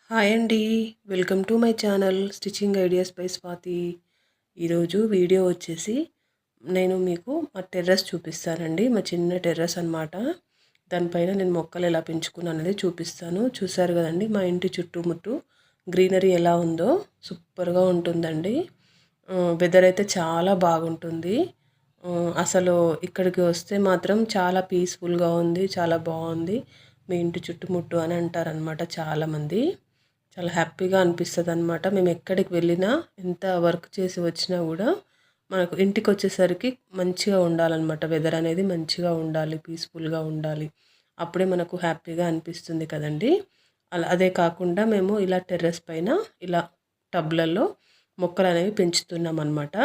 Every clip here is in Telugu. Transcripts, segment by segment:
హాయ్ అండి. Welcome to my channel stitching ideas by Swathi. ఈరోజు వీడియో వచ్చేసి నేను మీకు మా టెర్రస్ చూపిస్తానండి. మా చిన్న టెర్రస్ అనమాట. దానిపైన నేను మొక్కలు ఎలా పెంచుకున్నాను అనేది చూపిస్తాను. చూసారు కదండి మా ఇంటి చుట్టుముట్టు గ్రీనరీ ఎలా ఉందో సూపర్గా ఉంటుందండి. వెదర్ అయితే చాలా బాగుంటుంది. అసలు ఇక్కడికి వస్తే మాత్రం చాలా పీస్ఫుల్గా ఉంది, చాలా బాగుంది మీ ఇంటి చుట్టుముట్టు అని అంటారనమాట చాలామంది. చాలా హ్యాపీగా అనిపిస్తుంది అనమాట. మేము ఎక్కడికి వెళ్ళినా ఎంత వర్క్ చేసి వచ్చినా కూడా మనకు ఇంటికి వచ్చేసరికి మంచిగా ఉండాలన్నమాట. వెదర్ అనేది మంచిగా ఉండాలి, పీస్ఫుల్గా ఉండాలి. అప్పుడే మనకు హ్యాపీగా అనిపిస్తుంది కదండి. అదే కాకుండా మేము ఇలా టెర్రస్ పైన ఇలా టబ్లలో మొక్కలు అనేవి పెంచుతున్నాం అన్నమాట.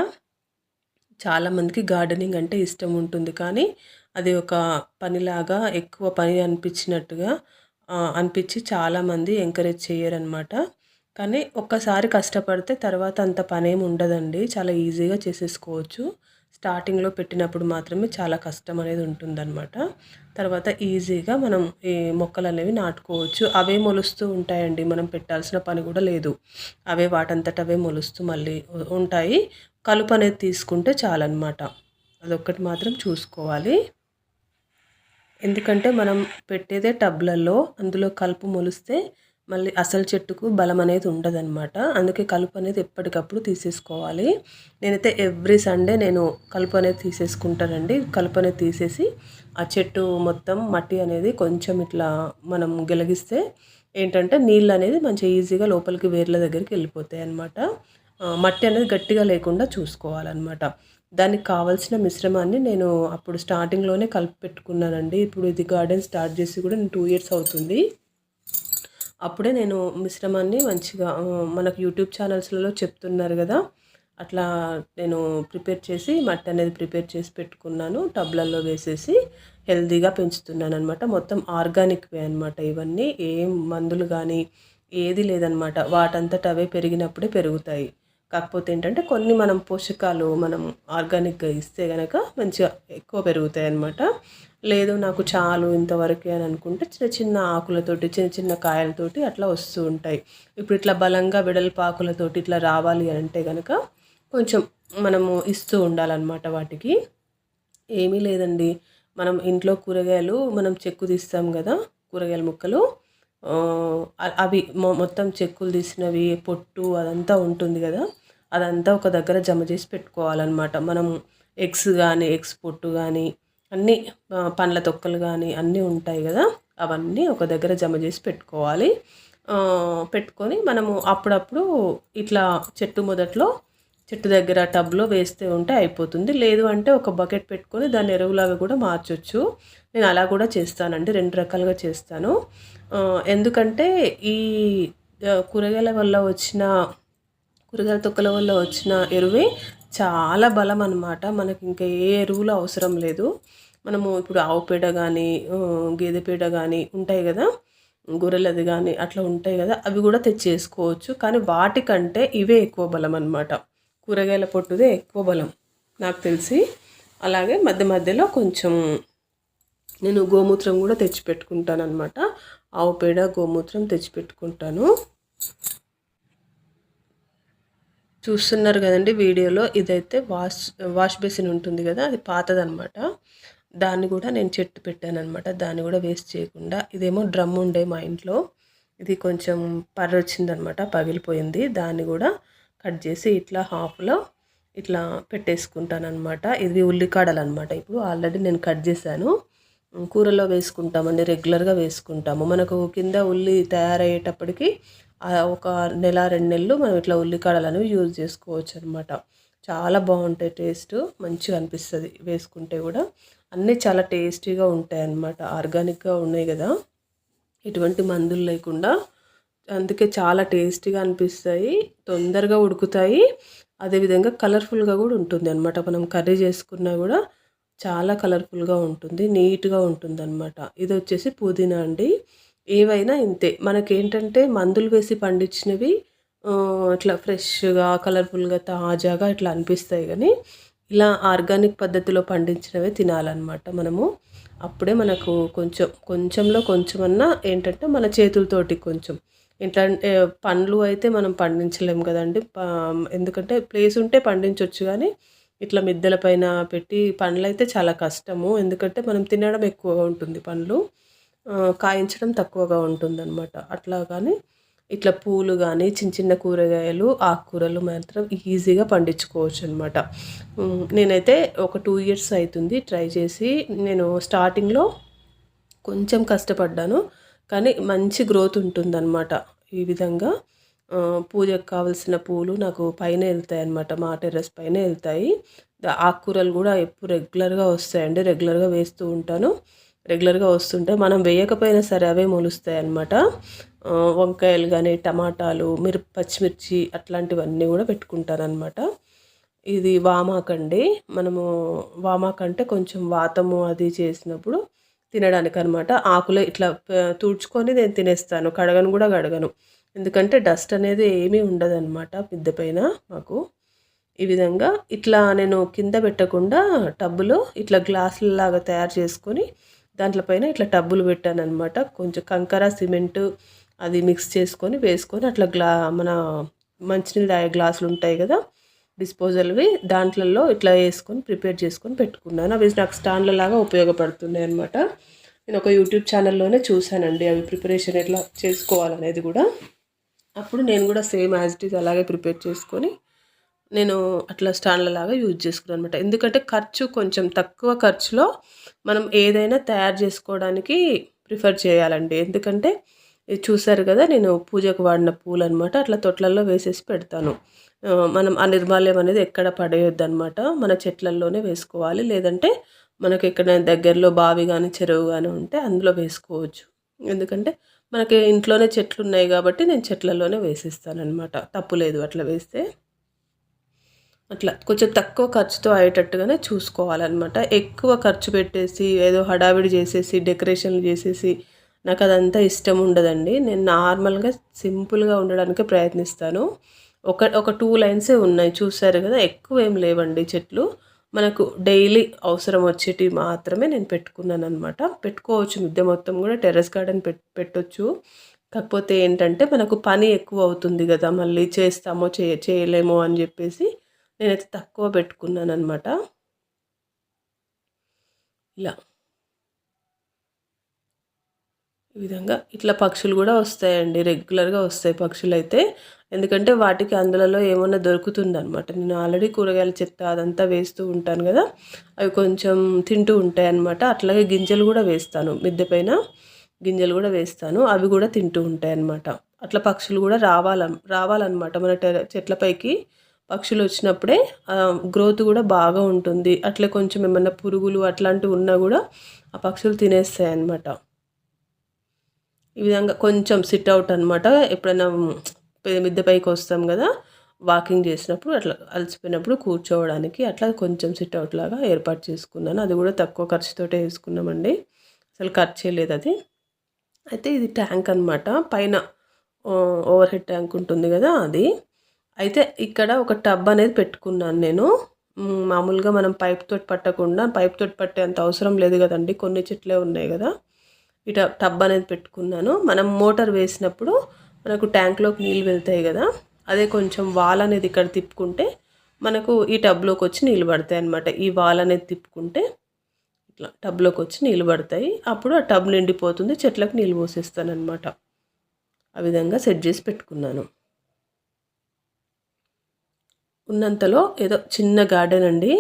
చాలామందికి గార్డెనింగ్ అంటే ఇష్టం ఉంటుంది, కానీ అది ఒక పనిలాగా ఎక్కువ పని అనిపించినట్టుగా అనిపించి చాలామంది ఎంకరేజ్ చేయరనమాట. కానీ ఒక్కసారి కష్టపడితే తర్వాత అంత పనేమి ఉండదండి, చాలా ఈజీగా చేసేసుకోవచ్చు. స్టార్టింగ్లో పెట్టినప్పుడు మాత్రమే చాలా కష్టం అనేది ఉంటుందన్నమాట. తర్వాత ఈజీగా మనం ఈ మొక్కలు అనేవి నాటుకోవచ్చు. అవే మొలుస్తూ ఉంటాయండి, మనం పెట్టాల్సిన పని కూడా లేదు. అవే వాటంతట అవే మొలుస్తూ మళ్ళీ ఉంటాయి. కలుపు అనేది తీసుకుంటే చాలన్నమాట. అదొక్కటి మాత్రం చూసుకోవాలి. ఎందుకంటే మనం పెట్టేదే టబ్లలో, అందులో కలుపు మొలిస్తే మళ్ళీ అసలు చెట్టుకు బలం అనేది ఉండదన్నమాట. అందుకే కలుపు అనేది ఎప్పటికప్పుడు తీసేసుకోవాలి. నేనైతే ఎవ్రీ సండే నేను కలుపు అనేది తీసేసుకుంటానండి. కలుపు అనేది తీసేసి ఆ చెట్టు మొత్తం మట్టి అనేది కొంచెం ఇట్లా మనం గెలగిస్తే ఏంటంటే నీళ్ళు అనేది మంచిగా ఈజీగా లోపలికి వేర్ల దగ్గరికి వెళ్ళిపోతాయి అన్నమాట. మట్టి అనేది గట్టిగా లేకుండా చూసుకోవాలన్నమాట. దానికి కావాల్సిన మిశ్రమాన్ని నేను అప్పుడు స్టార్టింగ్లోనే కలిపి పెట్టుకున్నానండి. ఇప్పుడు ఇది గార్డెన్ స్టార్ట్ చేసి కూడా నేను 2 ఇయర్స్ అవుతుంది. అప్పుడే నేను మిశ్రమాన్ని మంచిగా మనకు యూట్యూబ్ ఛానల్స్లలో చెప్తున్నారు కదా, అట్లా నేను ప్రిపేర్ చేసి మట్టి అనేది ప్రిపేర్ చేసి పెట్టుకున్నాను. టబ్లలో వేసేసి హెల్తీగా పెంచుతున్నాను అనమాట. మొత్తం ఆర్గానిక్ వే అనమాట. ఇవన్నీ ఏం మందులు కానీ ఏది లేదనమాట. వాటంతట అవే పెరిగినప్పుడే పెరుగుతాయి. కాకపోతే ఏంటంటే కొన్ని మనం పోషకాలు మనం ఆర్గానిక్గా ఇస్తే కనుక మంచిగా ఎక్కువ పెరుగుతాయి అన్నమాట. లేదు నాకు చాలు ఇంతవరకే అని అనుకుంటే చిన్న చిన్న ఆకులతోటి, చిన్న చిన్న కాయలతోటి అట్లా వస్తూ ఉంటాయి. ఇప్పుడు ఇట్లా బలంగా వెడల్పు ఆకులతోటి ఇట్లా రావాలి అంటే కనుక కొంచెం మనము ఇస్తూ ఉండాలన్నమాట వాటికి. ఏమీ లేదండి, మనం ఇంట్లో కూరగాయలు మనం చెక్కు తీస్తాం కదా, కూరగాయల ముక్కలు అవి మొత్తం చెక్కులు తీసినవి పొట్టు అదంతా ఉంటుంది కదా, అదంతా ఒక దగ్గర జమ చేసి పెట్టుకోవాలన్నమాట. మనం ఎగ్స్ పొట్టు కానీ అన్నీ పండ్ల తొక్కలు కానీ అన్నీ ఉంటాయి కదా, అవన్నీ ఒక దగ్గర జమ చేసి పెట్టుకోవాలి. పెట్టుకొని మనము అప్పుడప్పుడు ఇట్లా చెట్టు దగ్గర టబ్లో వేస్తే ఉంటే అయిపోతుంది. లేదు అంటే ఒక బకెట్ పెట్టుకొని దాన్ని ఎరువులాగా కూడా మార్చొచ్చు. నేను అలా కూడా చేస్తానండి, 2 రకాలుగా చేస్తాను. ఎందుకంటే ఈ కూరగాయల వల్ల వచ్చిన కూరగాయల తొక్కల వల్ల వచ్చిన ఎరువే చాలా బలం అన్నమాట. మనకి ఇంకా ఏ ఎరువులు అవసరం లేదు. మనము ఇప్పుడు ఆవు పేడ కానీ గేదె పేడ కానీ ఉంటాయి కదా, గొర్రెలది కానీ అట్లా ఉంటాయి కదా, అవి కూడా తెచ్చేసుకోవచ్చు. కానీ వాటికంటే ఇవే ఎక్కువ బలం అన్నమాట. కూరగాయల పొట్టుదే ఎక్కువ బలం నాకు తెలిసి. అలాగే మధ్య మధ్యలో కొంచెం నేను గోమూత్రం కూడా తెచ్చిపెట్టుకుంటాను అనమాట. ఆవు పేడ గోమూత్రం తెచ్చిపెట్టుకుంటాను. చూస్తున్నారు కదండి వీడియోలో, ఇదైతే వాష్ బేసిన్ ఉంటుంది కదా, అది పాతదనమాట. దాన్ని కూడా నేను చెట్టు పెట్టాను అనమాట. దాన్ని కూడా వేస్ట్ చేయకుండా. ఇదేమో డ్రమ్ ఉండే మా ఇంట్లో, ఇది కొంచెం పర్ర వచ్చిందనమాట, పగిలిపోయింది. దాన్ని కూడా కట్ చేసి ఇట్లా హాఫ్లో ఇట్లా పెట్టేసుకుంటాను అనమాట. ఇది ఉల్లికాడలు అనమాట. ఇప్పుడు ఆల్రెడీ నేను కట్ చేశాను. కూరలో వేసుకుంటామండి, రెగ్యులర్గా వేసుకుంటాము. మనకు కింద ఉల్లి తయారయ్యేటప్పటికి ఒక నెల 2 నెలలు మనం ఇట్లా ఉల్లికాడలు అనేవి యూజ్ చేసుకోవచ్చు అనమాట. చాలా బాగుంటాయి, టేస్ట్ మంచిగా అనిపిస్తుంది వేసుకుంటే కూడా. అన్నీ చాలా టేస్టీగా ఉంటాయి అన్నమాట. ఆర్గానిక్గా ఉన్నాయి కదా, ఎటువంటి మందులు లేకుండా. అందుకే చాలా టేస్టీగా అనిపిస్తాయి, తొందరగా ఉడుకుతాయి. అదేవిధంగా కలర్ఫుల్గా కూడా ఉంటుంది అనమాట. మనం కర్రీ చేసుకున్నా కూడా చాలా కలర్ఫుల్గా ఉంటుంది, నీట్గా ఉంటుంది అనమాట. ఇది వచ్చేసి పుదీనా అండి. ఏవైనా ఇంతే, మనకేంటంటే మందులు వేసి పండించినవి ఇట్లా ఫ్రెష్గా కలర్ఫుల్గా తాజాగా ఇట్లా అనిపిస్తాయి, కానీ ఇలా ఆర్గానిక్ పద్ధతిలో పండించినవే తినాలన్నమాట మనము. అప్పుడే మనకు కొంచెంలో కొంచెమన్నా ఏంటంటే మన చేతులతోటి కొంచెం ఏంటంటే పండ్లు అయితే మనం పండించలేము కదండి. ఎందుకంటే ప్లేస్ ఉంటే పండించొచ్చు కానీ ఇట్లా మిద్దెల పైన పెట్టి పండ్లయితే చాలా కష్టము. ఎందుకంటే మనం తినడం ఎక్కువగా ఉంటుంది పండ్లు. కాయించడం తక్కువగా ఉంటుందనమాట. అట్లా కానీ ఇట్లా పూలు గానీ, చిన్న చిన్న కూరగాయలు, ఆకుకూరలు మాత్రం ఈజీగా పండించుకోవచ్చనమాట. నేనైతే ఒక 2 ఇయర్స్ అయితుంది ట్రై చేసి. నేను స్టార్టింగ్‌లో కొంచెం కష్టపడ్డాను. కానీ మంచి గ్రోత్ ఉంటుందనమాట. ఈ విధంగా పూజకు కావాల్సిన పూలు నాకు పైనే ఎళ్తాయనమాట. మా టెర్రస్ పైనే ఎళ్తాయి. ఆకుకూరలు గూడా ఎప్పుడు రెగ్యులర్‌గా వస్తాయండి. రెగ్యులర్‌గా వేస్తూ ఉంటాను. రెగ్యులర్‌గా వస్తుంటాయి. మనం వేయకపోయినా సరే అవే మొలుస్తాయన్నమాట. వంకాయలు గానీ, టమాటాలు, పచ్చిమిర్చి అట్లాంటివన్నీ గూడా పెట్టుకుంటాననమాట. ఇది వామాకండి. మనము వామాకంటే కొంచెం వాతము అది చేసినప్పుడు తినడానికనమాట. ఆకులే ఇట్లా తుడుచుకొని నేను తినేస్తాను. కడగను గూడా కడగను. ఎందుకంటే డస్ట్ అనేది ఏమీ ఉండదనమాట మిద్దె పైన మాకు. ఈ విధంగా ఇట్లా నేను కింద పెట్టకుండా టబ్బులో ఇట్లా గ్లాసులలాగా తయారు చేసుకొని దాంట్లో పైన ఇట్లా టబ్బులు పెట్టాననమాట. కొంచెం కంకర, సిమెంటు అది మిక్స్ చేసుకొని వేసుకొని అట్లా మన మంచినీళ్ళు తాగే గ్లాసులు ఉంటాయి కదా, డిస్పోజల్వి, దాంట్లలో ఇట్లా వేసుకొని ప్రిపేర్ చేసుకొని పెట్టుకున్నాను. అవి నాకు స్టాండ్లలాగా ఉపయోగపడుతున్నాయి అనమాట. నేను ఒక యూట్యూబ్ ఛానల్లోనే చూశానండి అవి ప్రిపరేషన్ ఎట్లా చేసుకోవాలనేది కూడా. అప్పుడు నేను కూడా సేమ్ యాజ్ ఇట్ ఈజ్ అలాగే ప్రిపేర్ చేసుకొని నేను అట్లా స్టాండ్లలాగా యూజ్ చేసుకున్నాను అనమాట. ఎందుకంటే ఖర్చు కొంచెం తక్కువ ఖర్చులో మనం ఏదైనా తయారు చేసుకోవడానికి ప్రిఫర్ చేయాలండి. ఎందుకంటే ఇది చూసారు కదా, నేను పూజకు వాడిన పూలు అనమాట. అట్లా తొట్లల్లో వేసేసి పెడతాను. మనం ఆ నిర్మాల్యం అనేది ఎక్కడ పడేయొద్దనమాట. మన చెట్లల్లోనే వేసుకోవాలి. లేదంటే మనకి ఎక్కడైనా దగ్గరలో బావి కానీ చెరువు కానీ ఉంటే అందులో వేసుకోవచ్చు. ఎందుకంటే మనకి ఇంట్లోనే చెట్లు ఉన్నాయి కాబట్టి నేను చెట్లలోనే వేసేస్తానన్నమాట. తప్పులేదు అట్లా వేస్తే. అట్లా కొంచెం తక్కువ ఖర్చుతో అయ్యేటట్టుగానే చూసుకోవాలన్నమాట. ఎక్కువ ఖర్చు పెట్టేసి ఏదో హడావిడి చేసేసి డెకరేషన్లు చేసేసి నాకు అదంతా ఇష్టం ఉండదండి. నేను నార్మల్గా సింపుల్గా ఉండడానికే ప్రయత్నిస్తాను. ఒక 2 లైన్సే ఉన్నాయి చూసారు కదా, ఎక్కువ ఏం లేవండి చెట్లు. మనకు డైలీ అవసరం వచ్చేటివి మాత్రమే నేను పెట్టుకున్నాననమాట. పెట్టుకోవచ్చు మిద్దె మొత్తం కూడా టెర్రస్ గార్డెన్ పెట్టొచ్చు. కాకపోతే ఏంటంటే మనకు పని ఎక్కువ అవుతుంది కదా, మళ్ళీ చేస్తామో చేయలేమో అని చెప్పేసి నేనైతే తక్కువ పెట్టుకున్నాననమాట. ఇలా ఈ విధంగా ఇట్లా పక్షులు కూడా వస్తాయండి. రెగ్యులర్‌గా వస్తాయి పక్షులైతే. ఎందుకంటే వాటికి అందులలో ఏమన్నా దొరుకుతుందనమాట. నేను ఆల్రెడీ కూరగాయల చెత్త అదంతా వేస్తూ ఉంటాను కదా, అవి కొంచెం తింటూ ఉంటాయన్నమాట. అట్లాగే గింజలు కూడా వేస్తాను. మిద్దె పైన గింజలు కూడా వేస్తాను. అవి కూడా తింటూ ఉంటాయన్నమాట. అట్లా పక్షులు కూడా రావాలన్నమాట మన చెట్ల పైకి. పక్షులు వచ్చినప్పుడే గ్రోత్ కూడా బాగా ఉంటుంది. అట్లే కొంచెం ఏమన్నా పురుగులు అట్లాంటివి ఉన్నా కూడా ఆ పక్షులు తినేస్తాయన్నమాట. ఈ విధంగా కొంచెం సిట్ అవుట్ అనమాట. ఎప్పుడైనా మిద్దె పైకి వస్తాం కదా, వాకింగ్ చేసినప్పుడు అట్లా అలసిపోయినప్పుడు కూర్చోవడానికి అట్లా కొంచెం సిట్ అవుట్ లాగా ఏర్పాటు చేసుకున్నాను. అది కూడా తక్కువ ఖర్చుతోటే వేసుకున్నామండి. అసలు ఖర్చే లేదు అది. అయితే ఇది ట్యాంక్ అనమాట. పైన ఓవర్ హెడ్ ట్యాంక్ ఉంటుంది కదా అది. అయితే ఇక్కడ ఒక టబ్ అనేది పెట్టుకున్నాను నేను. మామూలుగా మనం పైప్ తోటి పట్టకుండా, పైప్ తోటి పట్టేంత అవసరం లేదు కదండి, కొన్ని చెట్లే ఉన్నాయి కదా. ఇట టబ్ అనేది పెట్టుకున్నాను. మనం మోటార్ వేసినప్పుడు మనకు ట్యాంక్లోకి నీళ్ళు వెళ్తాయి కదా, అదే కొంచెం వాల్ అనేది ఇక్కడ తిప్పుకుంటే మనకు ఈ టబ్లోకి వచ్చి నీళ్ళు పడతాయి అన్నమాట. ఈ వాల్ అనేది తిప్పుకుంటే ఇట్లా టబ్లోకి వచ్చి నీళ్ళు పడతాయి. అప్పుడు ఆ టబ్ నిండిపోతుంది, చెట్లకు నీళ్ళు పోసేస్తాను అనమాట. ఆ విధంగా సెట్ చేసి పెట్టుకున్నాను. ఉన్నంతలో ఏదో చిన్న గార్డెన్ అండి.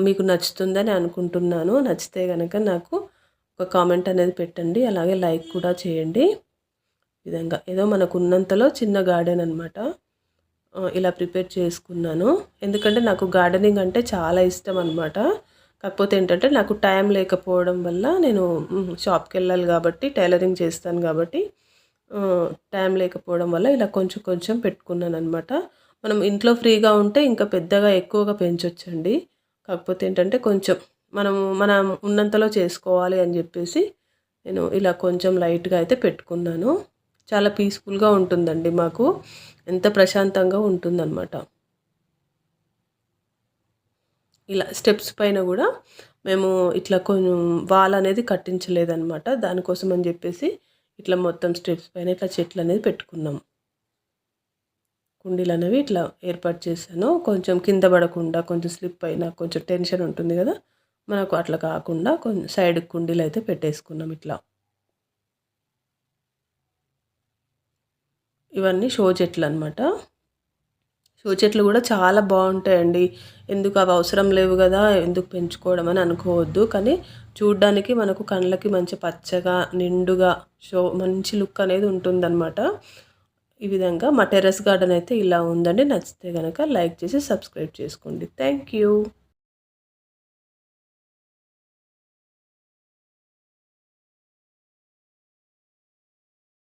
మీకు నచ్చుతుందని అనుకుంటున్నాను. నచ్చితే కనుక నాకు ఒక కామెంట్ అనేది పెట్టండి. అలాగే లైక్ కూడా చేయండి. ఈ విధంగా ఏదో మనకు ఉన్నంతలో చిన్న గార్డెన్ అనమాట. ఇలా ప్రిపేర్ చేసుకున్నాను. ఎందుకంటే నాకు గార్డెనింగ్ అంటే చాలా ఇష్టం అనమాట. కాకపోతే ఏంటంటే నాకు టైం లేకపోవడం వల్ల నేను షాప్కి వెళ్ళాలి కాబట్టి, టైలరింగ్ చేస్తాను కాబట్టి టైం లేకపోవడం వల్ల ఇలా కొంచెం కొంచెం పెట్టుకున్నాను అనమాట. మనం ఇంట్లో ఫ్రీగా ఉంటే ఇంకా పెద్దగా ఎక్కువగా పెంచొచ్చండి. కాకపోతే ఏంటంటే కొంచెం మనం ఉన్నంతలో చేసుకోవాలి అని చెప్పేసి నేను ఇలా కొంచెం లైట్గా అయితే పెట్టుకున్నాను. చాలా పీస్ఫుల్గా ఉంటుందండి మాకు. ఎంత ప్రశాంతంగా ఉంటుందన్నమాట. ఇలా స్టెప్స్ పైన కూడా మేము ఇట్లా కొంచెం వాల్ అనేది కట్టించలేదన్నమాట. దానికోసం అని చెప్పేసి ఇట్లా మొత్తం స్టెప్స్ పైన ఇట్లా చెట్లు అనేది పెట్టుకున్నాం. కుండీలు అనేవి ఇట్లా ఏర్పాటు చేశాను. కొంచెం కింద పడకుండా, కొంచెం స్లిప్ అయినా కొంచెం టెన్షన్ ఉంటుంది కదా, మనకు అట్లా కాకుండా కొంచెం సైడ్ కుండీలు అయితే పెట్టేసుకున్నాం ఇట్లా. ఇవన్నీ షో చెట్లు అనమాట. షో చెట్లు కూడా చాలా బాగుంటాయండి. ఎందుకు అవి అవసరం లేవు కదా, ఎందుకు పెంచుకోవడం అని అనుకోవద్దు. కానీ చూడ్డానికి మనకు కళ్ళకి మంచి పచ్చగా నిండుగా మంచి లుక్ అనేది ఉంటుందన్నమాట. ఈ విధంగా మా టెర్రస్ గార్డెన్ అయితే ఇలా ఉందండి. నచ్చితే కనుక లైక్ చేసి సబ్స్క్రైబ్ చేసుకోండి. Thank you.